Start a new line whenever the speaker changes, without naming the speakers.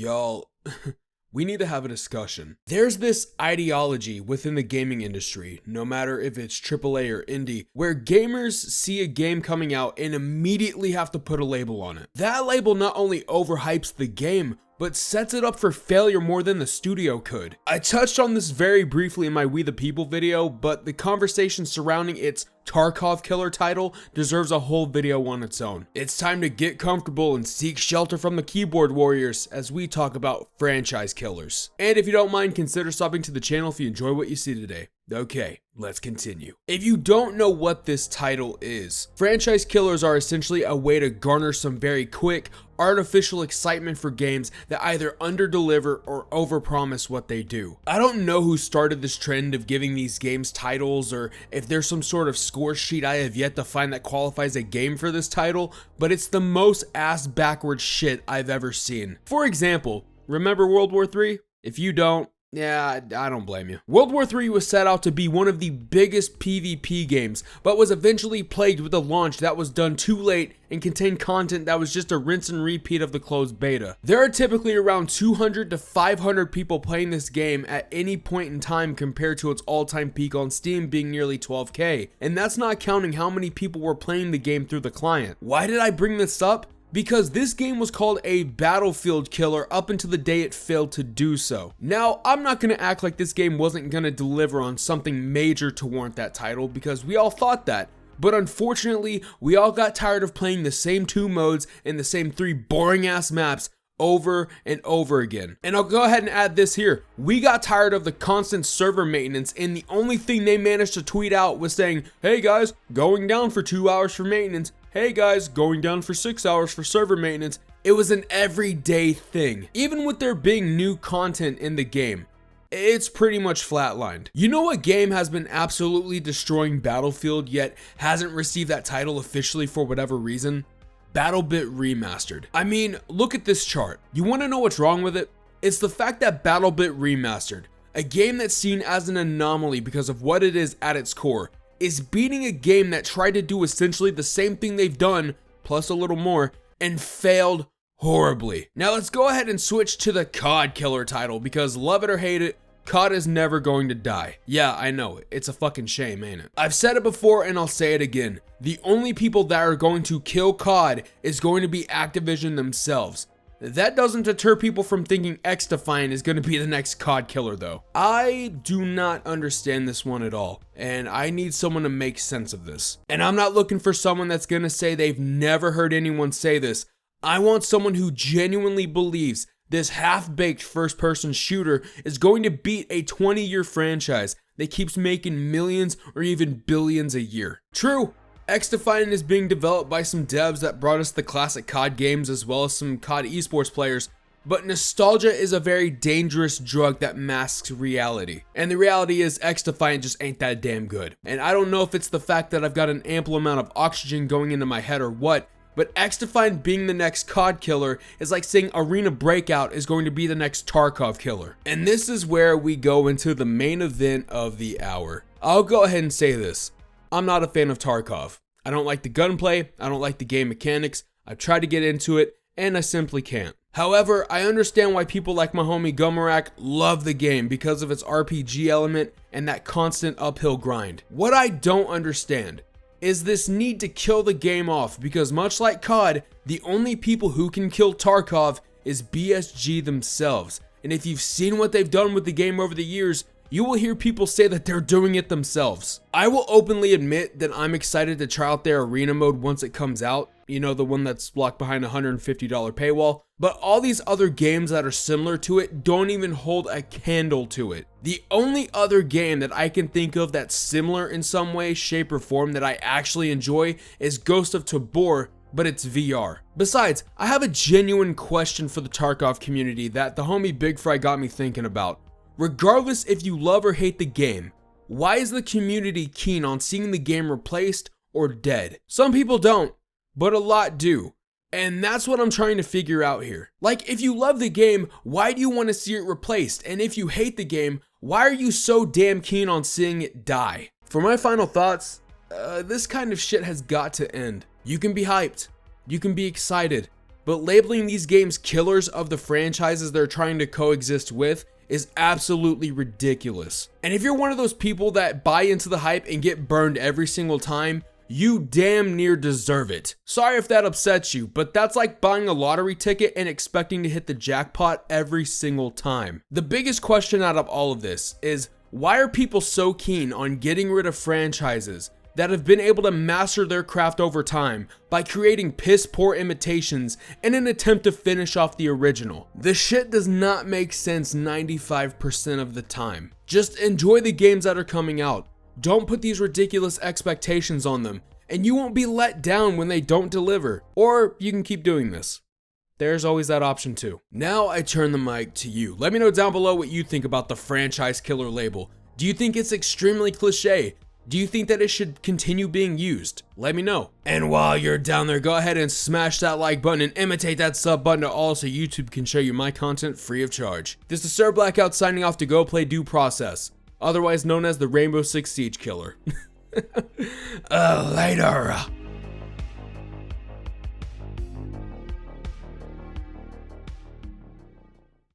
Y'all, we need to have a discussion. There's this ideology within the gaming industry, no matter if it's AAA or indie, where gamers see a game coming out and immediately have to put a label on it. That label not only overhypes the game, but sets it up for failure more than the studio could. I touched on this very briefly in my We the People video, but the conversation surrounding its Tarkov killer title deserves a whole video on its own. It's time to get comfortable and seek shelter from the keyboard warriors as we talk about franchise killers. And if you don't mind, consider subbing to the channel if you enjoy what you see today. Okay, let's continue. If you don't know what this title is, franchise killers are essentially a way to garner some very quick, artificial excitement for games that either underdeliver or overpromise what they do. I don't know who started this trend of giving these games titles, or if there's some sort of score sheet I have yet to find that qualifies a game for this title, but it's the most ass backwards shit I've ever seen. For example, remember World War III? If you don't, yeah, I don't blame you. World War III was set out to be one of the biggest PvP games, but was eventually plagued with a launch that was done too late and contained content that was just a rinse and repeat of the closed beta. There are typically around 200 to 500 people playing this game at any point in time compared to its all-time peak on Steam being nearly 12K, and that's not counting how many people were playing the game through the client. Why did I bring this up? Because this game was called a battlefield killer up until the day it failed to do so. Now, I'm not going to act like this game wasn't going to deliver on something major to warrant that title, because we all thought that. But unfortunately, we all got tired of playing the same 2 modes and the same 3 boring ass maps over and over again. And I'll go ahead and add this here. We got tired of the constant server maintenance, and the only thing they managed to tweet out was saying, hey guys, going down for 2 hours for maintenance. Hey guys, going down for 6 hours for server maintenance. It was an everyday thing. Even with there being new content in the game, it's pretty much flatlined. You know what game has been absolutely destroying Battlefield yet hasn't received that title officially for whatever reason? BattleBit Remastered. I mean, look at this chart. You want to know what's wrong with it? It's the fact that BattleBit Remastered, a game that's seen as an anomaly because of what it is at its core, is beating a game that tried to do essentially the same thing they've done, plus a little more, and failed horribly. Now let's go ahead and switch to the COD killer title, because love it or hate it, COD is never going to die. Yeah, I know it. It's a fucking shame, ain't it? I've said it before and I'll say it again. The only people that are going to kill COD is going to be Activision themselves. That doesn't deter people from thinking XDefiant is going to be the next COD killer though. I do not understand this one at all, and I need someone to make sense of this. And I'm not looking for someone that's going to say they've never heard anyone say this. I want someone who genuinely believes this half-baked first-person shooter is going to beat a 20-year franchise that keeps making millions or even billions a year. True, XDefiant is being developed by some devs that brought us the classic COD games as well as some COD esports players, but nostalgia is a very dangerous drug that masks reality. And the reality is XDefiant just ain't that damn good. And I don't know if it's the fact that I've got an ample amount of oxygen going into my head or what, but XDefiant being the next COD killer is like saying Arena Breakout is going to be the next Tarkov killer. And this is where we go into the main event of the hour. I'll go ahead and say this. I'm not a fan of Tarkov. I don't like the gunplay, I don't like the game mechanics, I've tried to get into it, and I simply can't. However, I understand why people like my homie Gumarak love the game because of its RPG element and that constant uphill grind. What I don't understand is this need to kill the game off, because much like COD, the only people who can kill Tarkov is BSG themselves. And if you've seen what they've done with the game over the years, you will hear people say that they're doing it themselves. I will openly admit that I'm excited to try out their arena mode once it comes out. You know, the one that's locked behind a $150 paywall. But all these other games that are similar to it don't even hold a candle to it. The only other game that I can think of that's similar in some way, shape, or form that I actually enjoy is Ghost of Tabor, but it's VR. Besides, I have a genuine question for the Tarkov community that the homie Big Fry got me thinking about. Regardless if you love or hate the game, why is the community keen on seeing the game replaced or dead? Some people don't, but a lot do. And that's what I'm trying to figure out here. Like, if you love the game, why do you want to see it replaced? And if you hate the game, why are you so damn keen on seeing it die? For my final thoughts, this kind of shit has got to end. You can be hyped, you can be excited, but labeling these games killers of the franchises they're trying to coexist with is absolutely ridiculous. And if you're one of those people that buy into the hype and get burned every single time, you damn near deserve it. Sorry if that upsets you, but that's like buying a lottery ticket and expecting to hit the jackpot every single time. The biggest question out of all of this is, why are people so keen on getting rid of franchises that have been able to master their craft over time by creating piss poor imitations in an attempt to finish off the original? The shit does not make sense 95% of the time. Just enjoy the games that are coming out. Don't put these ridiculous expectations on them, and you won't be let down when they don't deliver. Or you can keep doing this. There's always that option too. Now I turn the mic to you. Let me know down below what you think about the franchise killer label. Do you think it's extremely cliche? Do you think that it should continue being used? Let me know. And while you're down there, go ahead and smash that like button and imitate that sub button to all so YouTube can show you my content free of charge. This is Sir Blackout signing off to go play Due Process, otherwise known as the Rainbow Six Siege Killer. Later.